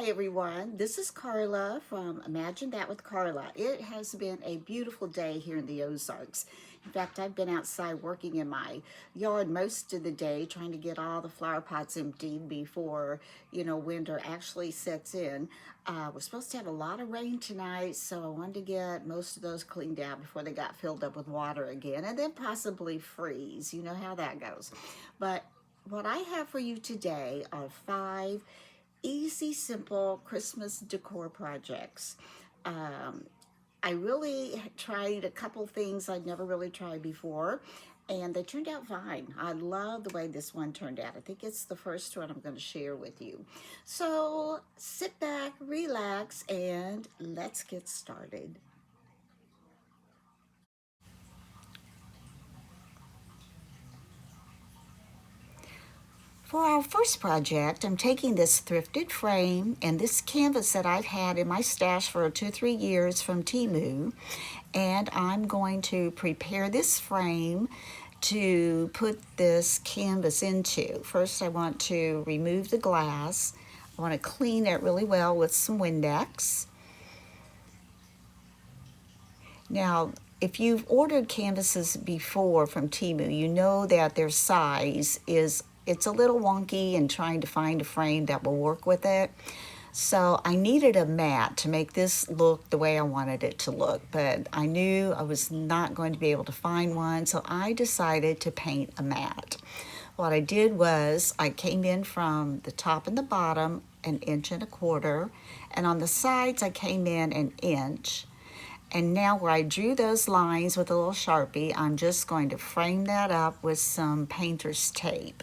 Hi everyone, this is Carla from Imagine That with Carla. It has been a beautiful day here in the Ozarks. In fact, I've been outside working in my yard most of the day trying to get all the flower pots emptied before, winter actually sets in. We're supposed to have a lot of rain tonight, so I wanted to get most of those cleaned out before they got filled up with water again and then possibly freeze. You know how that goes. But what I have for you today are 5 easy, simple Christmas decor projects. Um, I really tried a couple things I'd never really tried before, and they turned out fine. I love the way this one turned out. I think it's the first one I'm going to share with you. So sit back, relax, and let's get started. For our first project, I'm taking this thrifted frame and this canvas that I've had in my stash for 2 or 3 years from Temu, and I'm going to prepare this frame to put this canvas into. First, I want to remove the glass. I want to clean it really well with some Windex. Now, if you've ordered canvases before from Temu, you know that their size it's a little wonky in trying to find a frame that will work with it. So I needed a mat to make this look the way I wanted it to look, but I knew I was not going to be able to find one, so I decided to paint a mat. What I did was I came in from the top and the bottom 1.25 inches, and on the sides I came in 1 inch. And now where I drew those lines with a little Sharpie, I'm just going to frame that up with some painter's tape.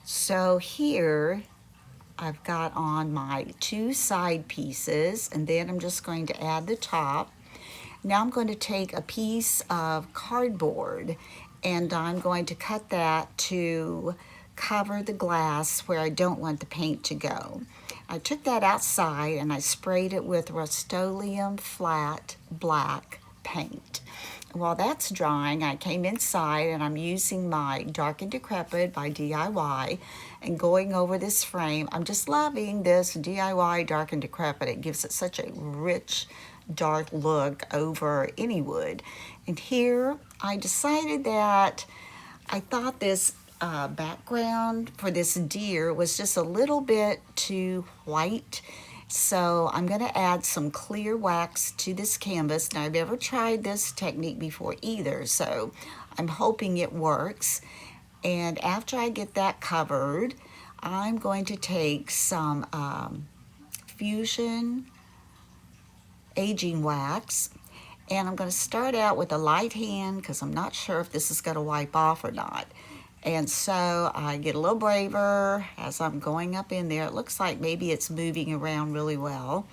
So here I've got on my 2 side pieces, and then I'm just going to add the top. Now I'm going to take a piece of cardboard and I'm going to cut that to cover the glass where I don't want the paint to go. I took that outside and I sprayed it with Rust-Oleum flat black paint. While that's drying, I came inside and I'm using my Dark and Decrepit by DIY and going over this frame. I'm just loving this DIY Dark and Decrepit. It gives it such a rich, dark look over any wood. And here I decided that I thought this background for this deer was just a little bit too white. So I'm going to add some clear wax to this canvas. Now I've never tried this technique before either, so I'm hoping it works. And after I get that covered, I'm going to take some Fusion aging wax, and I'm going to start out with a light hand because I'm not sure if this is going to wipe off or not. And so I get a little braver as I'm going up in there. It looks like maybe it's moving around really well.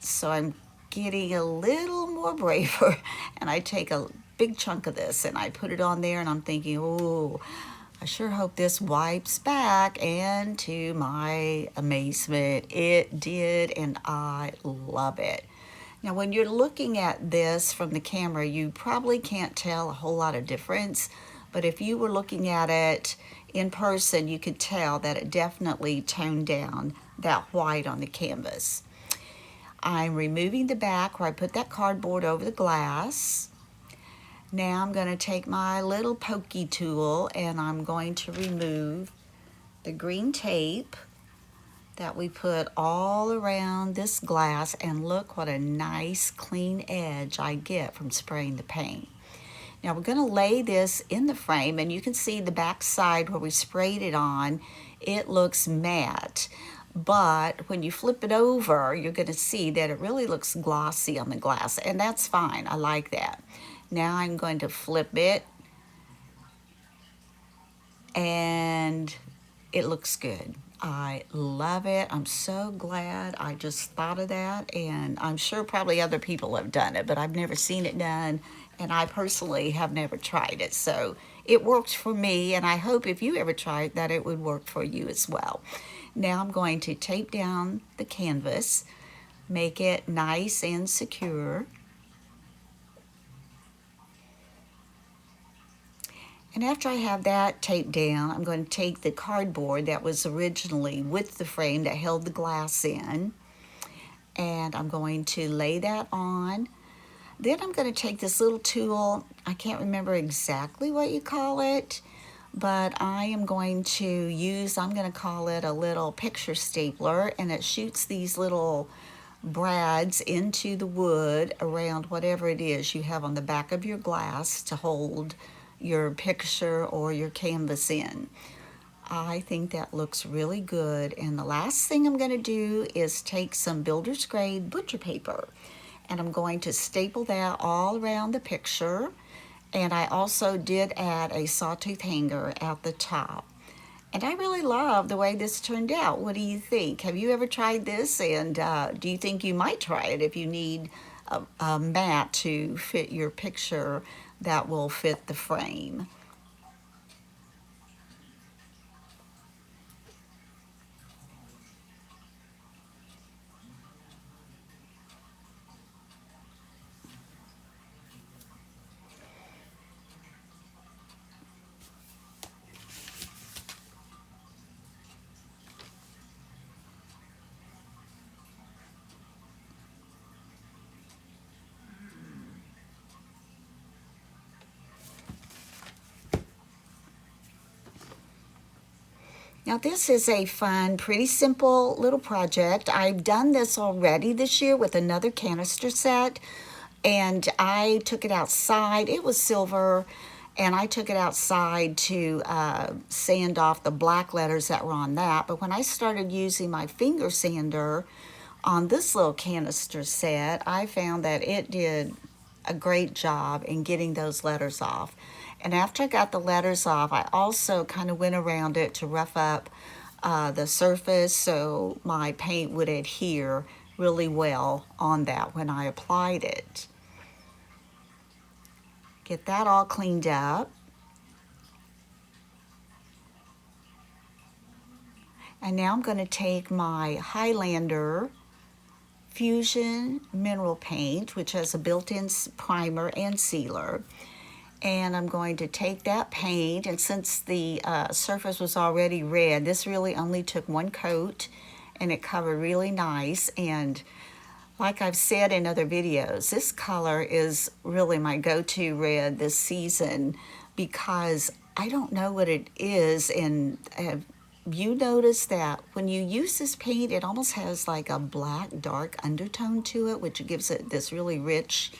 So I'm getting a little more braver and I take a big chunk of this and I put it on there and I'm thinking, oh, I sure hope this wipes back, and to my amazement, it did, and I love it. Now, when you're looking at this from the camera, you probably can't tell a whole lot of difference, but if you were looking at it in person, you could tell that it definitely toned down that white on the canvas. I'm removing the back where I put that cardboard over the glass. Now I'm going to take my little pokey tool and I'm going to remove the green tape that we put all around this glass, and look what a nice clean edge I get from spraying the paint. Now we're going to lay this in the frame, and you can see the back side where we sprayed it on, it looks matte. But when you flip it over, you're going to see that it really looks glossy on the glass, and that's fine. I like that. Now I'm going to flip it, and it looks good. I love it. I'm so glad I just thought of that, and I'm sure probably other people have done it, but I've never seen it done, and I personally have never tried it. So it worked for me, and I hope if you ever try it that it would work for you as well. Now I'm going to tape down the canvas, make it nice and secure. And after I have that taped down, I'm going to take the cardboard that was originally with the frame that held the glass in, and I'm going to lay that on. Then I'm going to take this little tool, I can't remember exactly what you call it, but I am going to use, I'm going to call it a little picture stapler, and it shoots these little brads into the wood around whatever it is you have on the back of your glass to hold your picture or your canvas in. I think that looks really good. And the last thing I'm going to do is take some builder's grade butcher paper, and I'm going to staple that all around the picture. And I also did add a sawtooth hanger at the top. And I really love the way this turned out. What do you think? Have you ever tried this? And do you think you might try it if you need a mat to fit your picture that will fit the frame? Now this is a fun, pretty simple little project. I've done this already this year with another canister set, and I took it outside. It was silver, and I took it outside to sand off the black letters that were on that. But when I started using my finger sander on this little canister set, I found that it did a great job in getting those letters off. And after I got the letters off, I also kind of went around it to rough up the surface so my paint would adhere really well on that when I applied it. Get that all cleaned up. And now I'm going to take my Highlander Fusion mineral paint, which has a built-in primer and sealer. And I'm going to take that paint, and since the surface was already red, this really only took one coat, and it covered really nice. And like I've said in other videos, this color is really my go-to red this season because I don't know what it is. And have you noticed that when you use this paint, it almost has like a black dark undertone to it, which gives it this really rich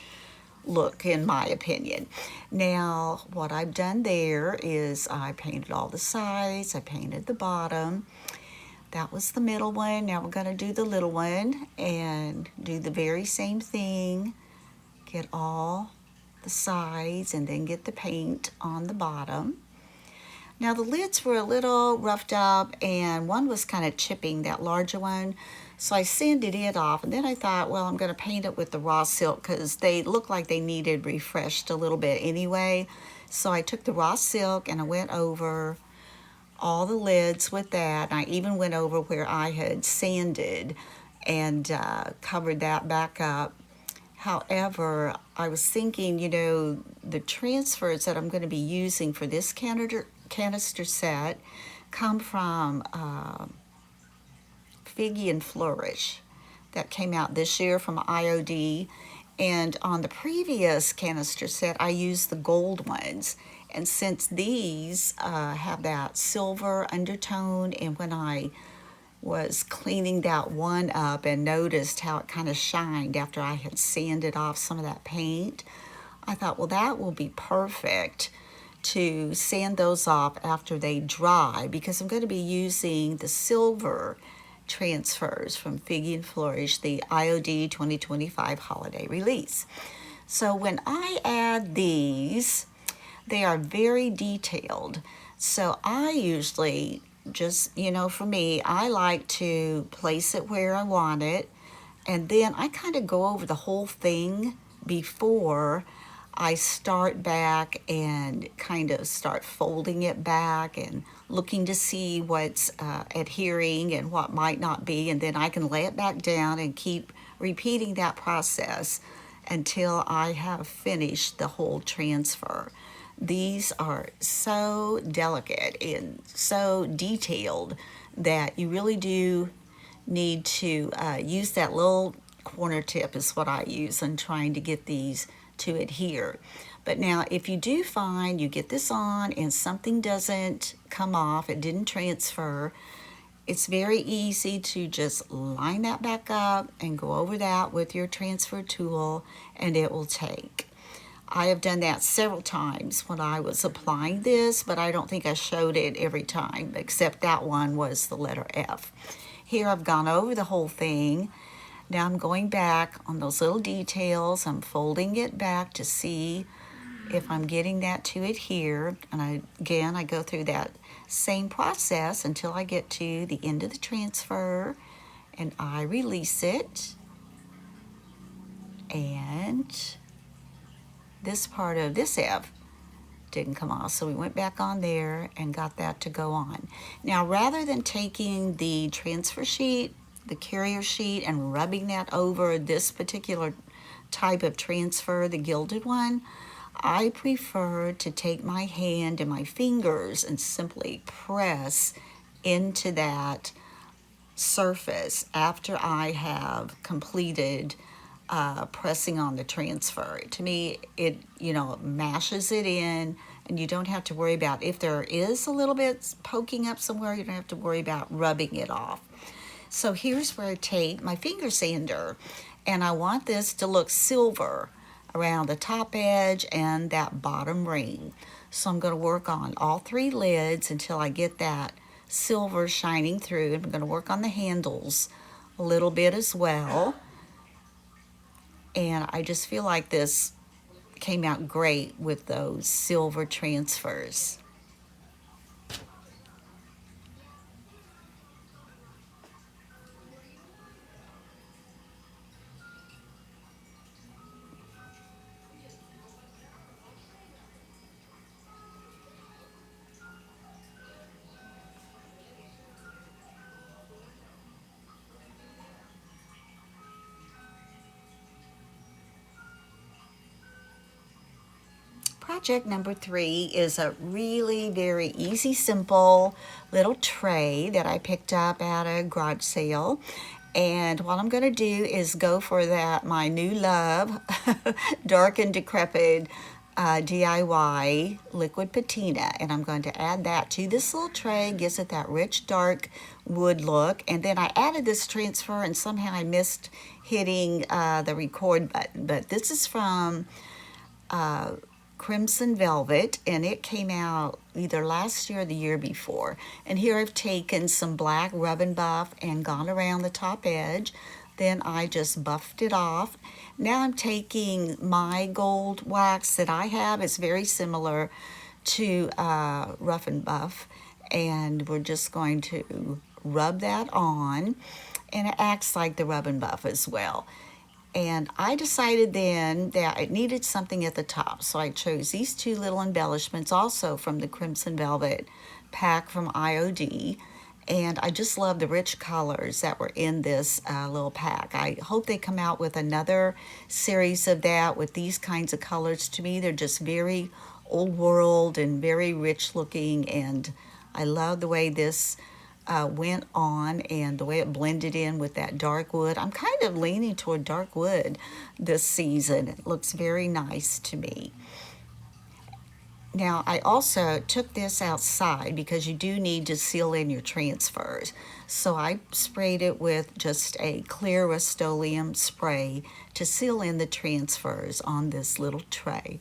look, in my opinion. Now, what I've done there is I painted all the sides, I painted the bottom. That was the middle one. Now we're going to do the little one and do the very same thing. Get all the sides and then get the paint on the bottom. Now the lids were a little roughed up, and one was kind of chipping, that larger one. So I sanded it off, and then I thought, well, I'm going to paint it with the raw silk because they look like they needed refreshed a little bit anyway. So I took the raw silk and I went over all the lids with that. And I even went over where I had sanded and covered that back up. However, I was thinking, you know, the transfers that I'm going to be using for this canister set come from Figgy and Flourish that came out this year from IOD. And on the previous canister set, I used the gold ones. And since these have that silver undertone, and when I was cleaning that one up and noticed how it kind of shined after I had sanded off some of that paint, I thought, well, that will be perfect to sand those off after they dry, because I'm going to be using the silver transfers from Figgy and Flourish, the IOD 2025 holiday release. So when I add these, they are very detailed. So I usually just, you know, for me, I like to place it where I want it, and then I kind of go over the whole thing before I start back and kind of start folding it back and looking to see what's adhering and what might not be, and then I can lay it back down and keep repeating that process until I have finished the whole transfer. These are so delicate and so detailed that you really do need to use that little corner tip is what I use in trying to get these to adhere. But now if you do find you get this on and something doesn't come off, it didn't transfer, it's very easy to just line that back up and go over that with your transfer tool and it will take. I have done that several times when I was applying this, but I don't think I showed it every time, except that one was the letter F. Here I've gone over the whole thing. Now I'm going back on those little details. I'm folding it back to see if I'm getting that to adhere. And again, I go through that same process until I get to the end of the transfer and I release it. And this part of this F didn't come off, so we went back on there and got that to go on. Now rather than taking the transfer sheet, the carrier sheet, and rubbing that over this particular type of transfer, the gilded one, I prefer to take my hand and my fingers and simply press into that surface after I have completed pressing on the transfer. To me, it mashes it in, and you don't have to worry about if there is a little bit poking up somewhere. You don't have to worry about rubbing it off. So here's where I take my finger sander, and I want this to look silver around the top edge and that bottom ring. So I'm going to work on all three lids until I get that silver shining through. I'm going to work on the handles a little bit as well. And I just feel like this came out great with those silver transfers. Project number 3 is a really very easy, simple little tray that I picked up at a garage sale. And what I'm going to do is go for that, my new love, dark and decrepit DIY liquid patina. And I'm going to add that to this little tray, gives it that rich, dark wood look. And then I added this transfer and somehow I missed hitting the record button. But this is from Crimson Velvet, and it came out either last year or the year before. And here I've taken some black rub and buff and gone around the top edge. Then I just buffed it off. Now I'm taking my gold wax that I have. It's very similar to Rough and Buff, and we're just going to rub that on, and it acts like the rub and buff as well. And I decided then that it needed something at the top, so I chose these two little embellishments also from the Crimson Velvet pack from IOD. And I just love the rich colors that were in this little pack. I hope they come out with another series of that with these kinds of colors. To me, they're just very old world and very rich looking, and I love the way this went on and the way it blended in with that dark wood. I'm kind of leaning toward dark wood this season. It looks very nice to me. Now I also took this outside because you do need to seal in your transfers. So I sprayed it with just a clear Rust-Oleum spray to seal in the transfers on this little tray.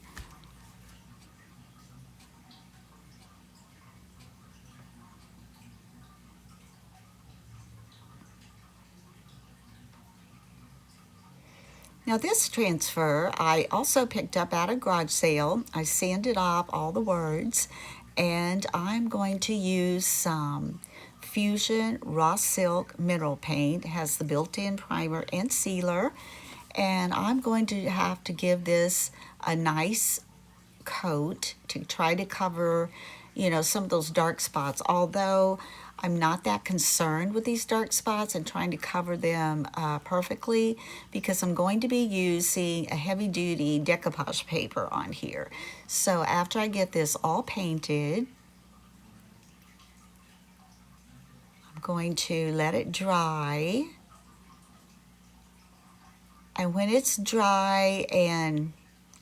Now this transfer I also picked up at a garage sale. I sanded off all the words, and I'm going to use some Fusion Raw Silk Mineral Paint. It has the built-in primer and sealer, and I'm going to have to give this a nice coat to try to cover some of those dark spots. Although I'm not that concerned with these dark spots and trying to cover them perfectly, because I'm going to be using a heavy-duty decoupage paper on here. So after I get this all painted, I'm going to let it dry. And when it's dry and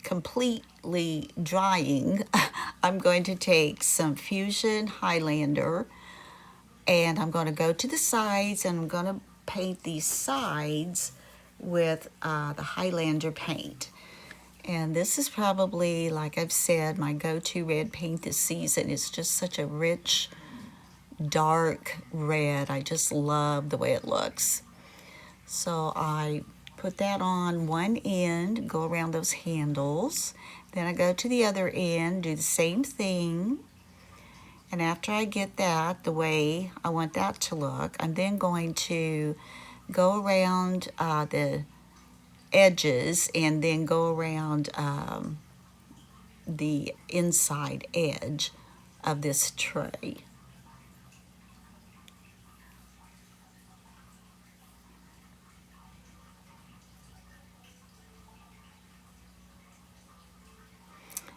completely drying, I'm going to take some Fusion Highlander, and I'm going to go to the sides, and I'm going to paint these sides with the Highlander paint. And this is probably, like I've said, my go-to red paint this season. It's just such a rich, dark red. I just love the way it looks. So I put that on one end, go around those handles. Then I go to the other end, do the same thing. And after I get that the way I want that to look, I'm then going to go around the edges and then go around the inside edge of this tray.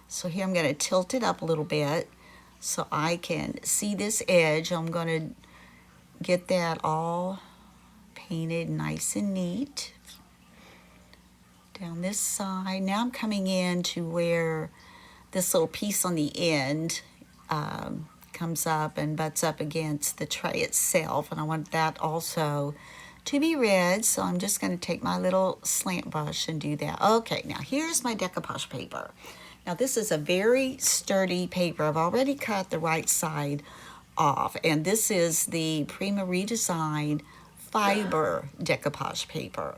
So here I'm going to tilt it up a little bit so I can see this edge. I'm going to get that all painted nice and neat down this side. Now I'm coming in to where this little piece on the end comes up and butts up against the tray itself, and I want that also to be red, so I'm just going to take my little slant brush and do that. Okay, now here's my decoupage paper. Now this is a very sturdy paper. I've already cut the right side off, and this is the Prima Redesign fiber decoupage paper.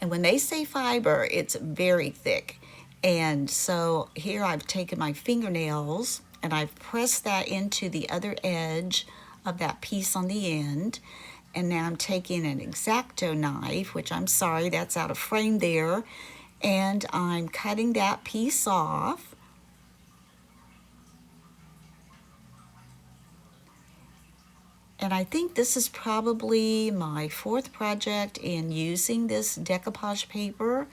And when they say fiber, it's very thick. And so here I've taken my fingernails and I've pressed that into the other edge of that piece on the end. And now I'm taking an X-Acto knife, which I'm sorry, that's out of frame there. And I'm cutting that piece off. And I think this is probably my fourth project in using this decoupage paper,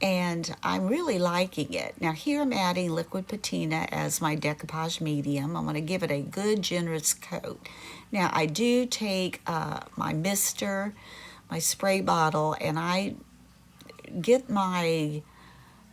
and I'm really liking it. Now here I'm adding liquid patina as my decoupage medium. I'm going to give it a good generous coat. Now I do take my mister, my spray bottle, and I get my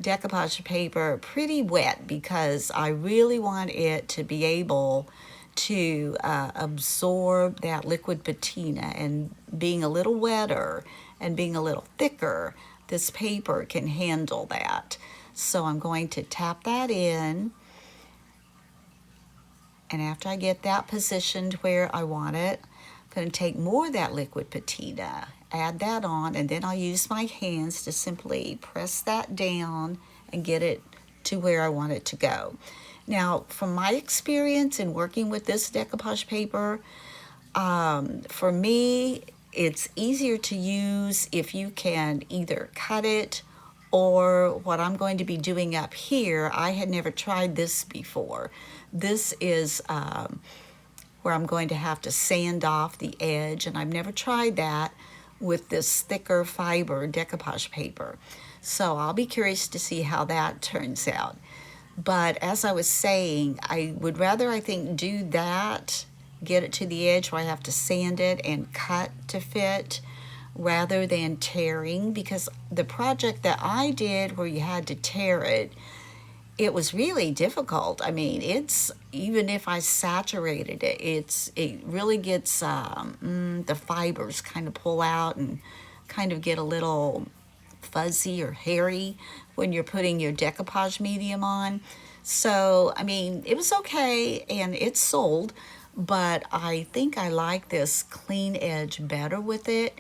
decoupage paper pretty wet because I really want it to be able to absorb that liquid patina, and being a little wetter and being a little thicker, this paper can handle that. So I'm going to tap that in, and after I get that positioned where I want it, I'm going to take more of that liquid patina, add that on, and then I'll use my hands to simply press that down and get it to where I want it to go. Now, from my experience in working with this decoupage paper, for me, it's easier to use if you can either cut it, or what I'm going to be doing up here, I had never tried this before. This is where I'm going to have to sand off the edge, and I've never tried that with this thicker fiber decoupage paper. So I'll be curious to see how that turns out. But as I was saying, I would rather, I think, do that, get it to the edge where I have to sand it and cut to fit, rather than tearing, because the project that I did where you had to tear it, it was really difficult. I mean, it's, even if I saturated it, it really gets, the fibers kind of pull out and kind of get a little fuzzy or hairy when you're putting your decoupage medium on. So, I mean, it was okay and it sold, but I think I like this clean edge better with it.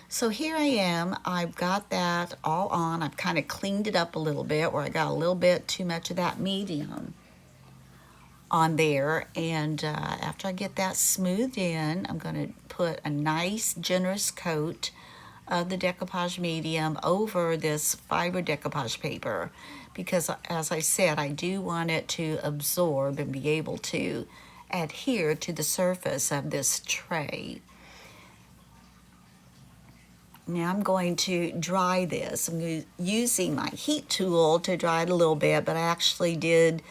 So here I am, I've got that all on. I've kind of cleaned it up a little bit where I got a little bit too much of that medium on there. And after I get that smoothed in, I'm going to put a nice generous coat of the decoupage medium over this fiber decoupage paper, because as I said, I do want it to absorb and be able to adhere to the surface of this tray. Now I'm going to dry this. I'm using my heat tool to dry it a little bit, but I actually did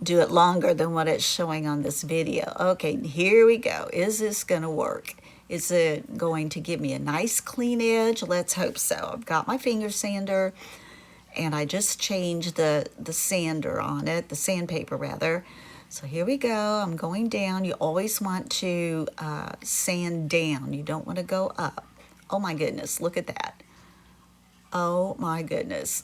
do it longer than what it's showing on this video. Okay, here we go. Is this gonna work? Is it going to give me a nice clean edge? Let's hope so. I've got my finger sander and I just changed the sander on it, the sandpaper rather. So here we go. I'm going down. You always want to sand down. You don't want to go up. Oh my goodness, look at that. Oh my goodness.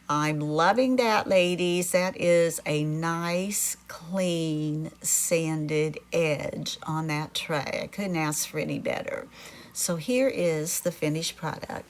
I'm loving that, ladies. That is a nice, clean, sanded edge on that tray. I couldn't ask for any better. So here is the finished product.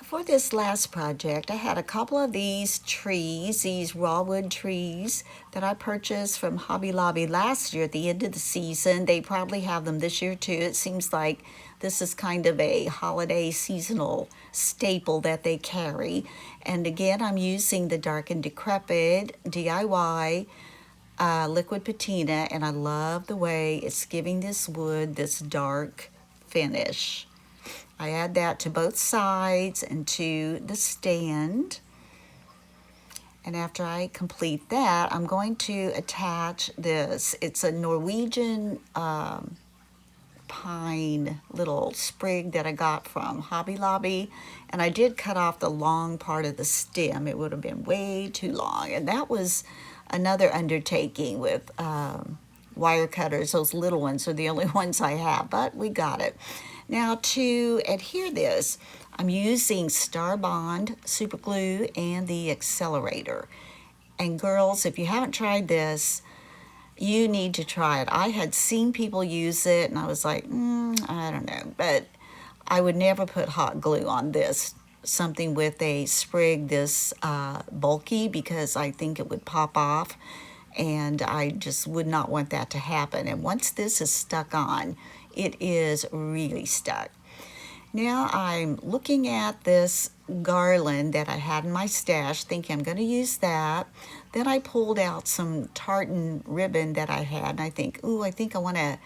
For this last project, I had a couple of these trees, these raw wood trees that I purchased from Hobby Lobby last year at the end of the season. They probably have them this year too. It seems like this is kind of a holiday seasonal staple that they carry. And again, I'm using the Dark and Decrepit DIY liquid patina, and I love the way it's giving this wood this dark finish. I add that to both sides and to the stand. And after I complete that, I'm going to attach this. It's a Norwegian pine little sprig that I got from Hobby Lobby. And I did cut off the long part of the stem. It would have been way too long. And that was another undertaking with wire cutters. Those little ones are the only ones I have, but we got it. Now to adhere this, I'm using Star Bond super glue and the accelerator. And girls, if you haven't tried this, you need to try it. I had seen people use it and I was like, I don't know, but I would never put hot glue on this, something with a sprig this bulky, because I think it would pop off and I just would not want that to happen. And once this is stuck on, it is really stuck. Now I'm looking at this garland that I had in my stash, thinking I'm going to use that. Then I pulled out some tartan ribbon that I had, and I think, I think I want to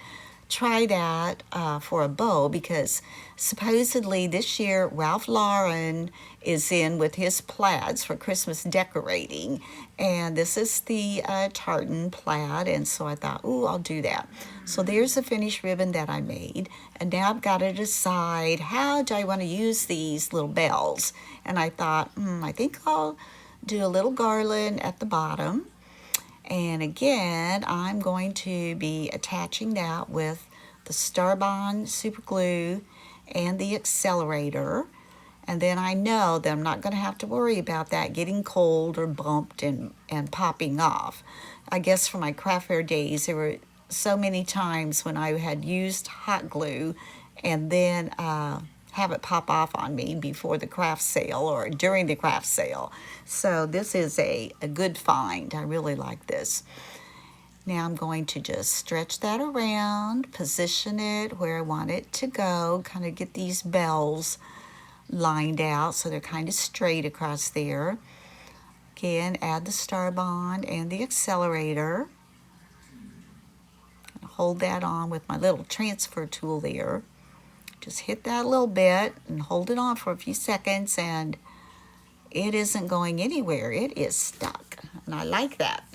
try that for a bow, because supposedly this year Ralph Lauren is in with his plaids for Christmas decorating, and this is the tartan plaid, and so I thought, I'll do that. So there's the finished ribbon that I made, and now I've got to decide how do I want to use these little bells. And I thought, I think I'll do a little garland at the bottom. And again, I'm going to be attaching that with the Star Bond super glue and the accelerator. And then I know that I'm not going to have to worry about that getting cold or bumped and popping off. I guess for my craft fair days, there were so many times when I had used hot glue and then have it pop off on me before the craft sale or during the craft sale. So this is a good find. I really like this. Now I'm going to just stretch that around, position it where I want it to go, kind of get these bells lined out so they're kind of straight across there. Again, add the Star Bond and the accelerator. Hold that on with my little transfer tool there. Just hit that a little bit and hold it on for a few seconds, and it isn't going anywhere. It is stuck, and I like that.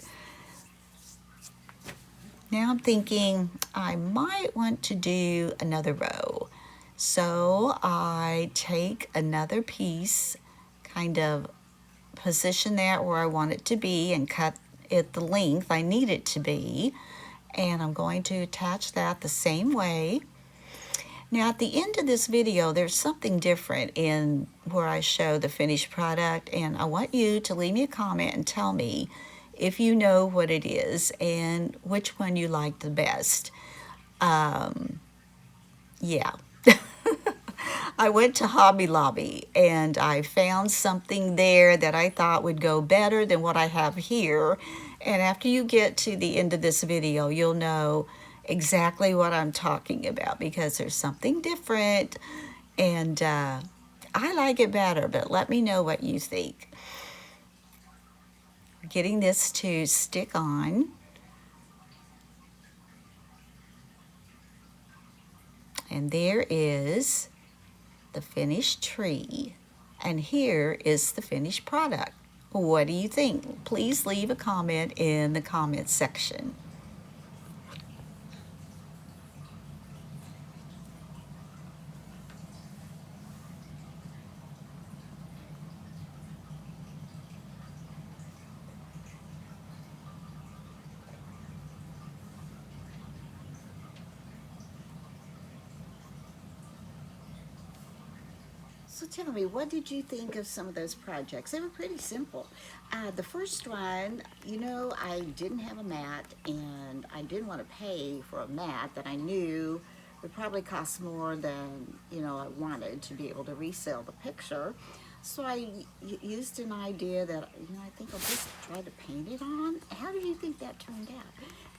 Now I'm thinking I might want to do another row. So I take another piece, kind of position that where I want it to be and cut it the length I need it to be. And I'm going to attach that the same way. Now at the end of this video, there's something different in where I show the finished product, and I want you to leave me a comment and tell me if you know what it is and which one you like the best. Yeah. I went to Hobby Lobby and I found something there that I thought would go better than what I have here. And after you get to the end of this video, you'll know exactly what I'm talking about because there's something different and I like it better, but let me know what you think. Getting this to stick on. And there is the finished tree. And here is the finished product. What do you think? Please leave a comment in the comment section. So tell me, what did you think of some of those projects? They were pretty simple. The first one, you know, I didn't have a mat and I didn't want to pay for a mat that I knew would probably cost more than, you know, I wanted to be able to resell the picture. So I used an idea that, you know, I think I'll just try to paint it on. How do you think that turned out?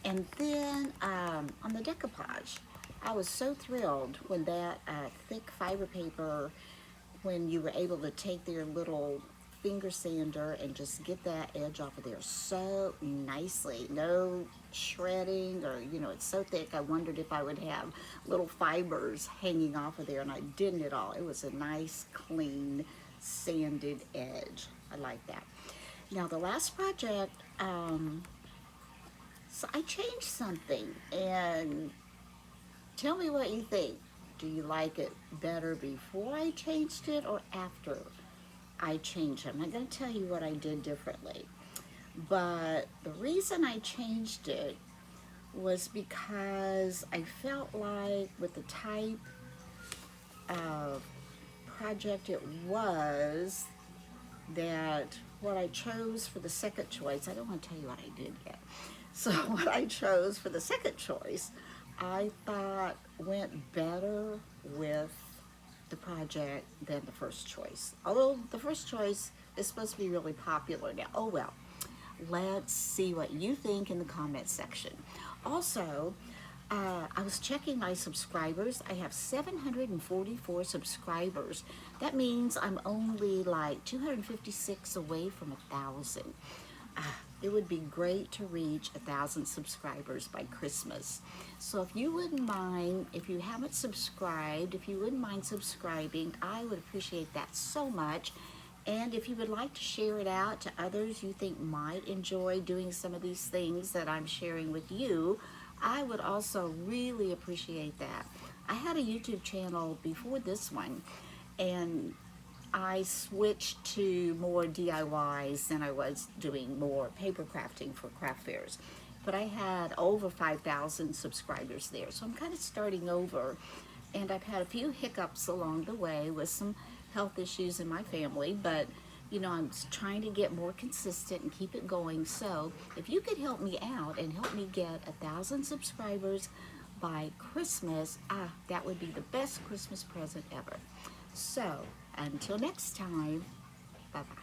And then on the decoupage, I was so thrilled when that thick fiber paper, when you were able to take their little finger sander and just get that edge off of there so nicely. No shredding or, you know, it's so thick. I wondered if I would have little fibers hanging off of there, and I didn't at all. It was a nice, clean, sanded edge. I like that. Now the last project, so I changed something, and tell me what you think. Do you like it better before I changed it or after I changed it? I'm not going to tell you what I did differently. But the reason I changed it was because I felt like with the type of project it was, that what I chose for the second choice, I don't want to tell you what I did yet. So what I chose for the second choice, I thought went better with the project than the first choice. Although the first choice is supposed to be really popular now. Oh well, let's see what you think in the comment section. Also, I was checking my subscribers. I have 744 subscribers. That means I'm only like 256 away from 1,000. It would be great to reach 1,000 subscribers by Christmas. So if you wouldn't mind, if you haven't subscribed, if you wouldn't mind subscribing, I would appreciate that so much. And if you would like to share it out to others you think might enjoy doing some of these things that I'm sharing with you, I would also really appreciate that. I had a YouTube channel before this one, and I switched to more DIYs than I was doing more paper crafting for craft fairs. But I had over 5,000 subscribers there, so I'm kind of starting over. And I've had a few hiccups along the way with some health issues in my family, but you know, I'm trying to get more consistent and keep it going. So if you could help me out and help me get 1,000 subscribers by Christmas, that would be the best Christmas present ever. So until next time, bye-bye.